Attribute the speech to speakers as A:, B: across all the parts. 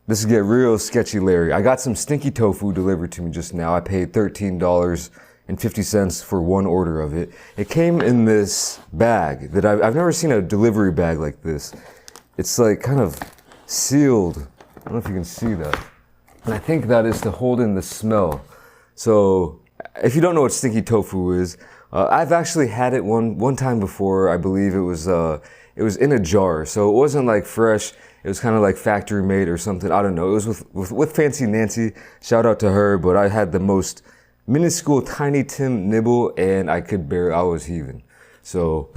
A: This is get real sketchy, Larry. I got some stinky tofu delivered to me just now. I paid $13.50 for one order of it. It came in this bag that I've never seen a delivery bag like this. It's like kind of sealed. I don't know if you can see that. And I think that is to hold in the smell. So if you don't know what stinky tofu is, I've actually had it one time before. I believe it was in a jar, so it wasn't like fresh. It was kind of like factory made or something. I don't know. It was with Fancy Nancy. Shout out to her. But I had the most minuscule Tiny Tim nibble, and I was heaving. So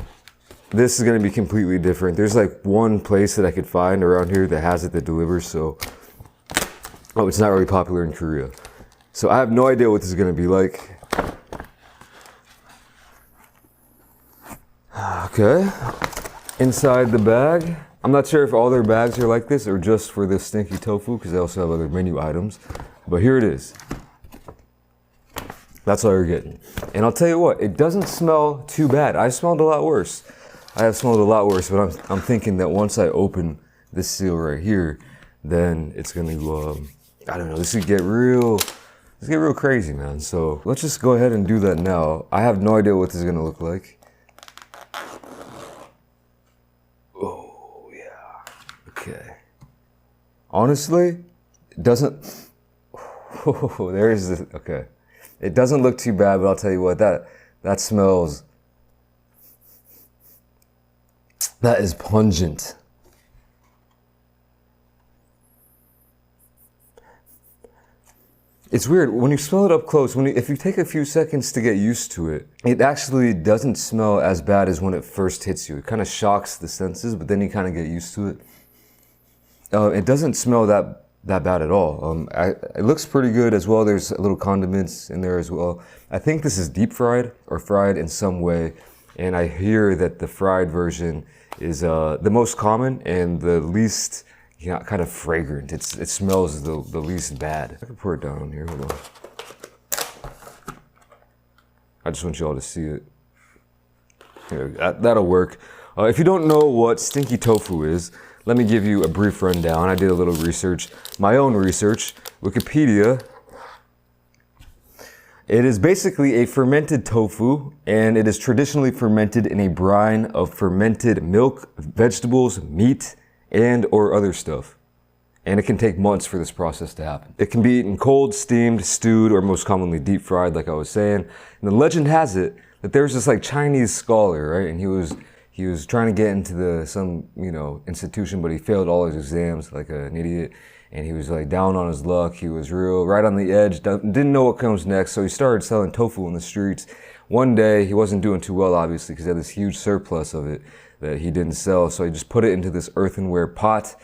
A: this is gonna be completely different. There's like one place that I could find around here that has it, that delivers. So, it's not really popular in Korea. So I have no idea what this is gonna be like. Okay, inside the bag. I'm not sure if all their bags are like this or just for this stinky tofu, because they also have other menu items. But here it is. That's all you're getting. And I'll tell you what, it doesn't smell too bad. I smelled a lot worse. I have smelled a lot worse, but I'm thinking that once I open this seal right here, then it's gonna I don't know, this could get real crazy, man. So let's just go ahead and do that now. I have no idea what this is gonna look like. Okay. Honestly, it doesn't. Oh, there's the. Okay. It doesn't look too bad, but I'll tell you what, that smells. That is pungent. It's weird when you smell it up close. If you take a few seconds to get used to it, it actually doesn't smell as bad as when it first hits you. It kind of shocks the senses, but then you kind of get used to it. It doesn't smell that bad at all. It looks pretty good as well. There's little condiments in there as well. I think this is deep fried or fried in some way. And I hear that the fried version is the most common and the least kind of fragrant. It smells the least bad. I can pour it down on here, hold on. I just want you all to see it. Here, that'll work. If you don't know what stinky tofu is, let me give you a brief rundown. I did a little research, my own research, Wikipedia. It is basically a fermented tofu, and it is traditionally fermented in a brine of fermented milk, vegetables, meat, and or other stuff. And it can take months for this process to happen. It can be eaten cold, steamed, stewed, or most commonly deep fried, like I was saying. And the legend has it that there's this like Chinese scholar, right? And he was trying to get into some institution, but he failed all his exams like an idiot. And he was like down on his luck. He was right on the edge, didn't know what comes next. So he started selling tofu in the streets. One day, he wasn't doing too well, obviously, because he had this huge surplus of it that he didn't sell. So he just put it into this earthenware pot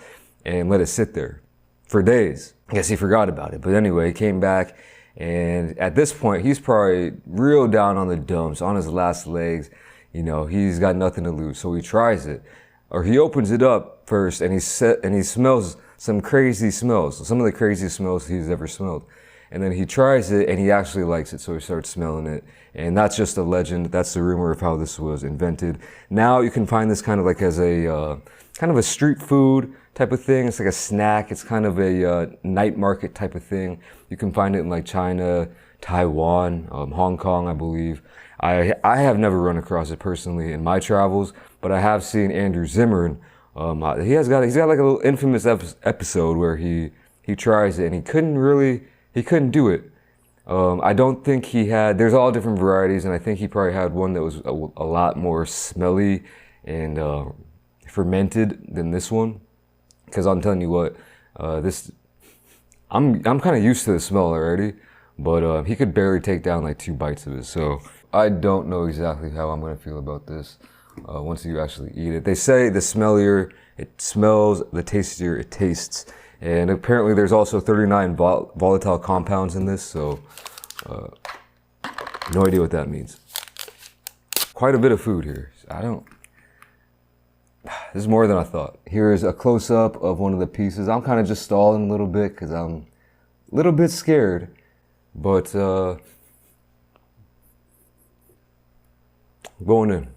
A: and let it sit there for days. I guess he forgot about it. But anyway, he came back. And at this point, he's probably real down on the dumps, on his last legs. He's got nothing to lose. So he tries it. Or he opens it up first and he smells some crazy smells. Some of the craziest smells he's ever smelled. And then he tries it and he actually likes it. So he starts smelling it. And that's just a legend. That's the rumor of how this was invented. Now you can find this kind of like as a street food type of thing. It's like a snack. It's kind of a night market type of thing. You can find it in like China, Taiwan, Hong Kong, I believe. I have never run across it personally in my travels, but I have seen Andrew Zimmern. He's got like a little infamous episode where he tries it and he couldn't do it. I don't think there's all different varieties, and I think he probably had one that was a lot more smelly and fermented than this one. Because I'm telling you what, I'm kind of used to the smell already, but he could barely take down like 2 bites of it. So I don't know exactly how I'm gonna feel about this once you actually eat it. They say the smellier it smells, the tastier it tastes. And apparently there's also 39 volatile compounds in this, so no idea what that means. Quite a bit of food here. This is more than I thought. Here is a close-up of one of the pieces. I'm kind of just stalling a little bit because I'm a little bit scared, but going in.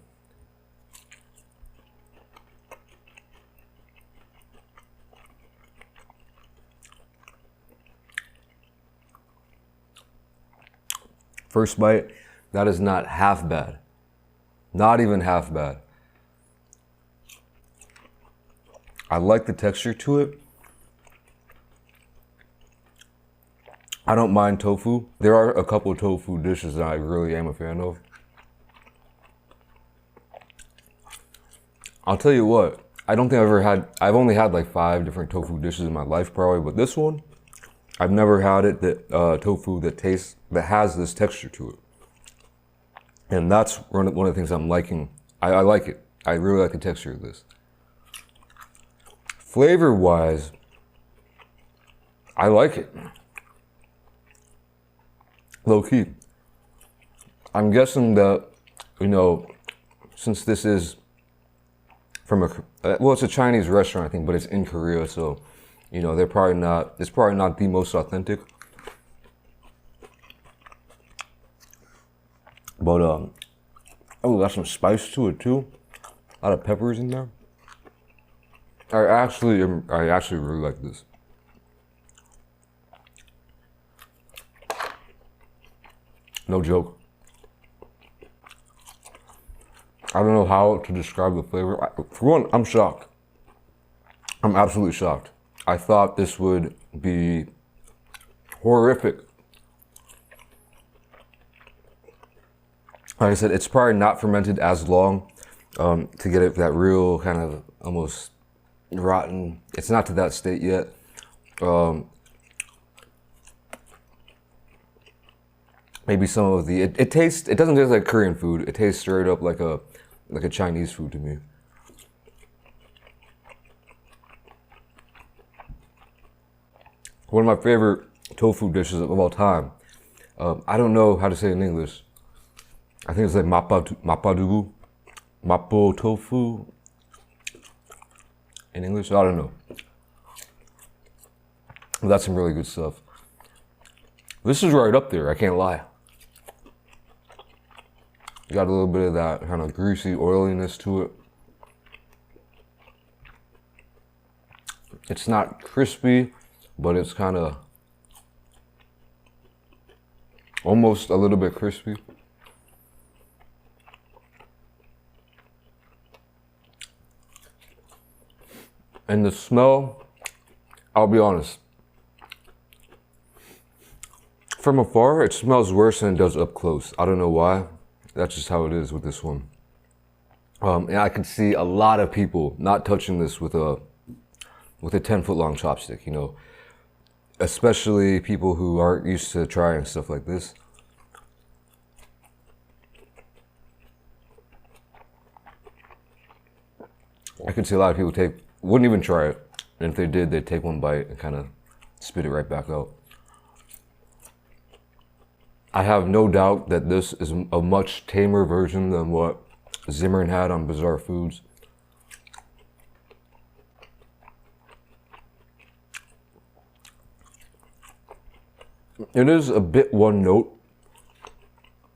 A: First bite, that is not half bad. Not even half bad. I like the texture to it. I don't mind tofu. There are a couple of tofu dishes that I really am a fan of. I'll tell you what, I don't think I've only had like 5 different tofu dishes in my life probably, but this one, I've never had it that tofu that has this texture to it. And that's one of the things I'm liking. I like it. I really like the texture of this. Flavor-wise, I like it. Low-key. I'm guessing that, you know, since this is from well, it's a Chinese restaurant, I think, but it's in Korea, so, you know, it's probably not the most authentic. But, oh, got some spice to it too. A lot of peppers in there. I actually really like this. No joke. I don't know how to describe the flavor. For one, I'm shocked. I'm absolutely shocked. I thought this would be horrific. Like I said, it's probably not fermented as long to get it that real kind of almost rotten. It's not to that state yet. Maybe some of the it doesn't taste like Korean food. It tastes straight up like a Chinese food to me. One of my favorite tofu dishes of all time. I don't know how to say it in English. I think it's like mapo tofu in English. I don't know. But that's some really good stuff. This is right up there, I can't lie. Got a little bit of that kind of greasy oiliness to it. It's not crispy, but it's kind of almost a little bit crispy. And the smell, I'll be honest. From afar, it smells worse than it does up close. I don't know why. That's just how it is with this one. And I can see a lot of people not touching this with a 10-foot long chopstick, you know, especially people who aren't used to trying stuff like this. I can see a lot of people wouldn't even try it, and if they did, they'd take one bite and kind of spit it right back out. I have no doubt that this is a much tamer version than what Zimmern had on Bizarre Foods. It is a bit one note.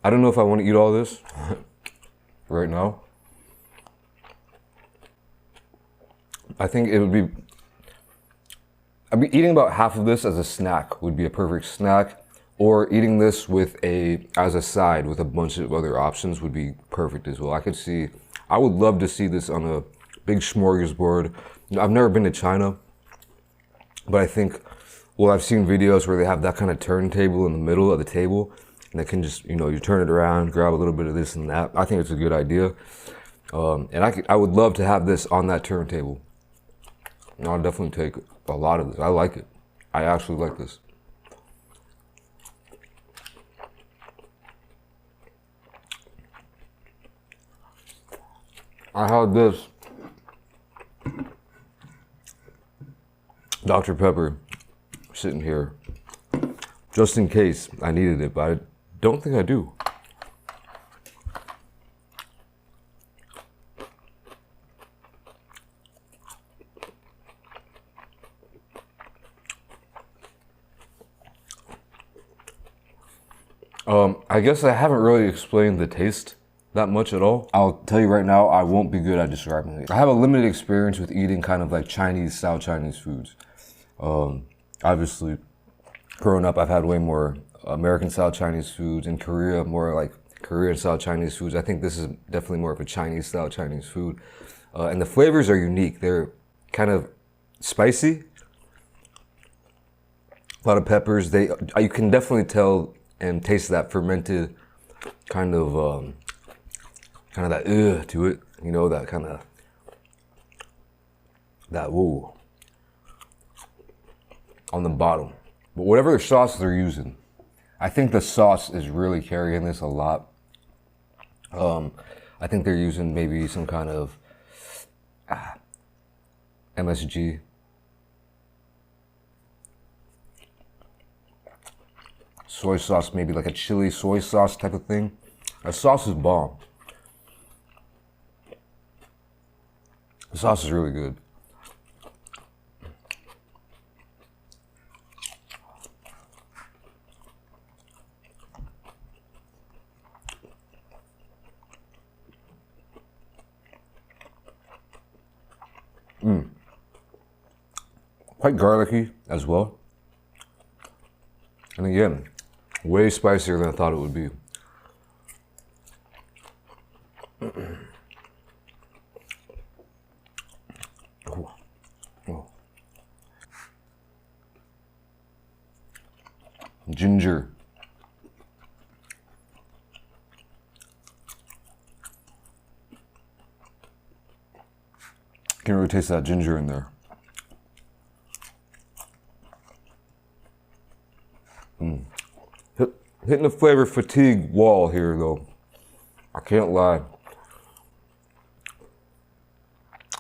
A: I don't know if I want to eat all this right now. I think it would be, eating about half of this as a snack would be a perfect snack. Or eating this as a side with a bunch of other options would be perfect as well. I would love to see this on a big smorgasbord. I've never been to China, but I've seen videos where they have that kind of turntable in the middle of the table, and they can just, you know, you turn it around, grab a little bit of this and that. I think it's a good idea. And I would love to have this on that turntable. And I'll definitely take a lot of this. I like it. I actually like this. I had this Dr. Pepper sitting here just in case I needed it, but I don't think I do. I guess I haven't really explained the taste that much at all. I'll tell you right now, I won't be good at describing it. I have a limited experience with eating kind of like Chinese foods. Obviously, growing up, I've had way more American style Chinese foods. In Korea, more like Korean style Chinese foods. I think this is definitely more of a Chinese style Chinese food. And the flavors are unique. They're kind of spicy. A lot of peppers. You can definitely tell and taste that fermented kind of that to it. You know, that kind of that woo on the bottom. But whatever sauce they're using, I think the sauce is really carrying this a lot. I think they're using maybe some kind of MSG. Soy sauce, maybe like a chili soy sauce type of thing. The sauce is bomb. The sauce is really good. Quite garlicky as well. And again, way spicier than I thought it would be. Oh. Oh. Ginger. Can really taste that ginger in there. Hitting the flavor fatigue wall here though. I can't lie.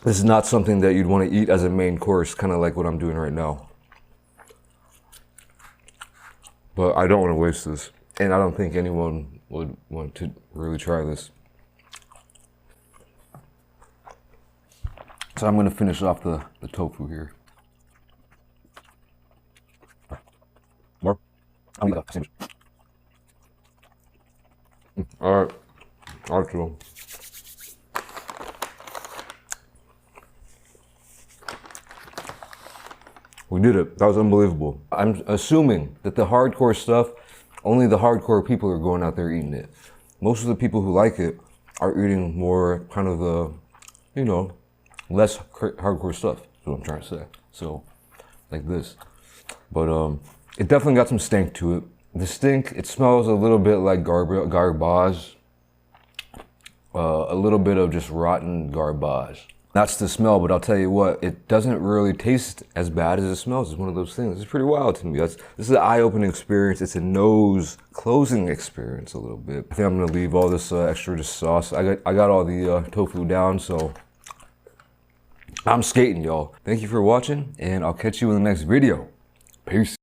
A: This is not something that you'd want to eat as a main course, kind of like what I'm doing right now. But I don't want to waste this. And I don't think anyone would want to really try this. So I'm going to finish off the tofu here. More? I'll eat that sandwich. Alright. Alright, we did it. That was unbelievable. I'm assuming that the hardcore stuff, only the hardcore people are going out there eating it. Most of the people who like it are eating more kind of the, you know, less hardcore stuff, is what I'm trying to say. So, like this. But it definitely got some stink to it. The stink, it smells a little bit like garbage. A little bit of just rotten garbage. That's the smell, but I'll tell you what, it doesn't really taste as bad as it smells. It's one of those things. It's pretty wild to me. This is an eye-opening experience. It's a nose-closing experience a little bit. I think I'm gonna leave all this extra sauce. I got all the tofu down, so I'm skating, y'all. Thank you for watching, and I'll catch you in the next video. Peace.